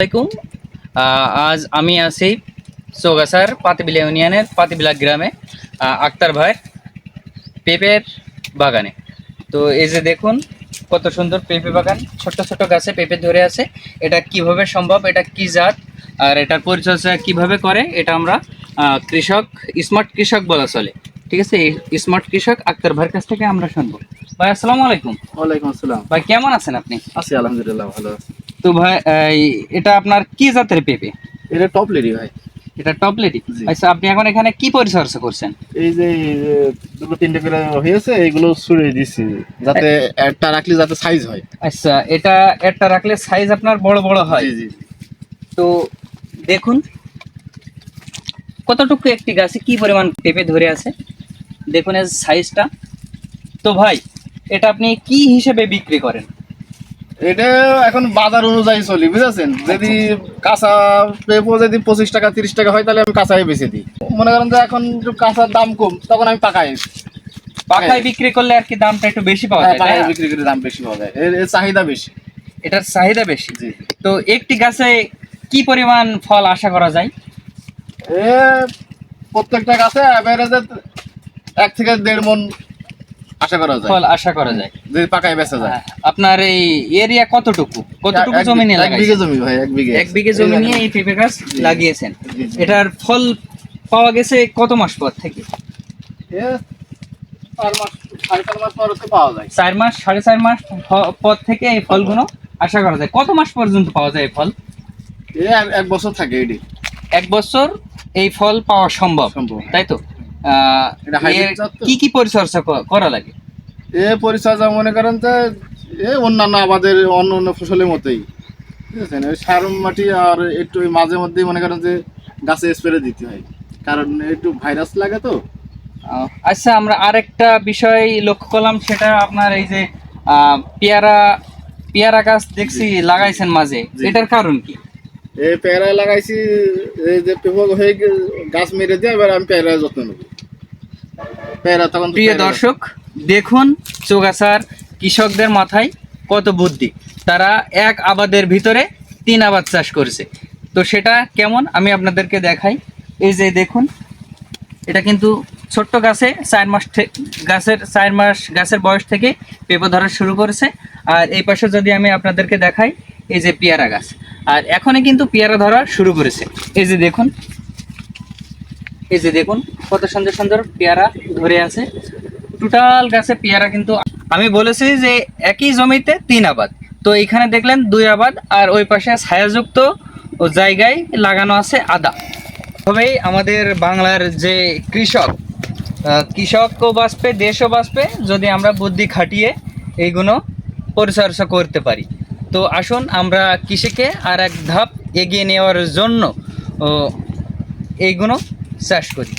আসসালামাইকুম। আজ আমি আছি চৌগাছার পাতিবিলা ইউনিয়নের পাতিবিলা গ্রামে আক্তার ভাইয়ের পেঁপের বাগানে। তো এই যে দেখুন কত সুন্দর পেঁপে বাগান, ছোট ছোট গাছে পেঁপে ধরে আছে। এটা কিভাবে সম্ভব, এটা কি জাত আর এটার পরিচর্যা কিভাবে করে, এটা আমরা কৃষক, স্মার্ট কৃষক বলা চলে। ঠিক আছে, এই স্মার্ট কৃষক আক্তার ভাইয়ের কাছ থেকে আমরা শুনবো। ভাই আসসালামু আলাইকুম। ওয়ালাইকুম আসসালাম। ভাই কেমন আছেন আপনি? আছি আলহামদুলিল্লাহ, ভালো আছি। তো ভাই এটা আপনার কি জাতের পেঁপে? এটা টপ লেডি ভাই। এটা টপ লেডি। জি। আচ্ছা, আপনি এখন এখানে কি পরিচর্যা করছেন? এই যে দুটো তিনটে করে হয়েছে, এইগুলো ছড়িয়ে দিচ্ছি যাতে একটা রাখলে যাতে সাইজ হয়। আচ্ছা, এটা একটা রাখলে সাইজ আপনার বড় বড় হয়। জি জি। তো দেখুন কতটুকু একটি গাছে কি পরিমাণ পেঁপে ধরে আছে, দেখুন এর সাইজটা। তো ভাই এটা আপনি কি হিসেবে বিক্রি করেন? এটা এখন বাজার অনুযায়ী চলি, বুঝেছেন। যদি কাঁচা পেঁপো যদি 25 টাকা 30 টাকা হয় তাহলে আমি কাঁচাই বেচে দিই। মনে করেন যে এখন একটু কাঁচার দাম কম, তখন আমি পাকায় বিক্রি করলে আর কি দামটা একটু বেশি পাওয়া যায়, তাই পাকায় না? বিক্রি করে দাম বেশি পাওয়া যায়, এর চাহিদা বেশি। এটার চাহিদা বেশি। জি। তো একটি গাছে কি পরিমাণ ফল আশা করা যায়? এ প্রত্যেকটা গাছে অ্যাভারেজে 1 থেকে 1.5 মণ আশা করা যায়, ফল আশা করা যায় যদি পাকায় বেচা যায়। আপনার এই এরিয়া কতটুকু জমি নিয়ে 1 লাগাইছেন? বিঘে জমি ভাই, 1 বিঘে। 1 বিঘে জমি নিয়ে এই পেঁপে গাছ জি। লাগিয়েছেন। জি, জি। এটার ফল পাওয়া গেছে কত মাস পর থেকে? এ 4 মাস 4.5 মাস পর হতে পাওয়া যায়। 4 মাস 4.5 মাস পর থেকে এই ফলগুলো আশা করা যায়। কত মাস পর্যন্ত পাওয়া যায় এই ফল? এ 1 বছর থাকে এটি। 1 বছর এই ফল পাওয়া সম্ভব, সম্ভব। তাই তো? এটা হাইব্রিড এর জাত তো। কি কি পরিচর্যা করা লাগে? এ পরিচর্যা মনে করেন যে অন্যান্য আমাদের অন্য ফসলের মতোই, বুঝেছেন। ওই সার মাটি আর একটু ওই মাঝে মধ্যেই মনে করেন যে গাছে স্প্রে দিতে হয়, কারণ একটু ভাইরাস লাগে তো। আচ্ছা, আমরা আরেকটা বিষয় লক্ষ্য করলাম, সেটা আপনার এই যে পেয়ারা পেয়ারা গাছ দেখছি লাগাইছেন মাঝে, জি। এটার কারণ কি? এই পেয়ারা লাগাইছি, এই যে পেঁপো হয়ে গাছ মেরে দিয়ে এবার আমি পেয়ারা যত্ন নেব। পেয়ারা তখন তো প্রিয় পেয়ারা দর্শক, দেখুন চৌগাছার কৃষকদের মাথায় কত বুদ্ধি। তারা এক আবাদের ভিতরে 3 আবাদ চাষ করেছে। তো সেটা কেমন আমি আপনাদেরকে দেখাই। এই যে দেখুন, এটা কিন্তু ছোট্ট গাছে 4 মাস গাছের বয়স থেকে পেঁপে ধরা শুরু করেছে। আর এই পাশে যদি আমি আপনাদেরকে দেখাই, এই যে পেয়ারা গাছ, আর এখনই কিন্তু পেয়ারা ধরা শুরু করেছে। এই যে দেখুন, এই যে দেখুন কত সুন্দর সুন্দর পেয়ারা ধরে আছে। টোটাল গাছে পেয়ারা কিন্তু আমি বলেছি যে একই জমিতে 3 আবাদ। তো এখানে দেখলেন 2 আবাদ, আর ওই পাশে ছায়াযুক্ত ও জায়গায় লাগানো আছে আদা। তবেই আমাদের বাংলার যে কৃষকও বাঁচবে, দেশও বাঁচবে, যদি আমরা বুদ্ধি খাটিয়ে এইগুলো পরিচর্যা করতে পারি। তো আসুন আমরা কৃষিকে আর এক ধাপ এগিয়ে নেওয়ার জন্য এইগুলো চাষ করি।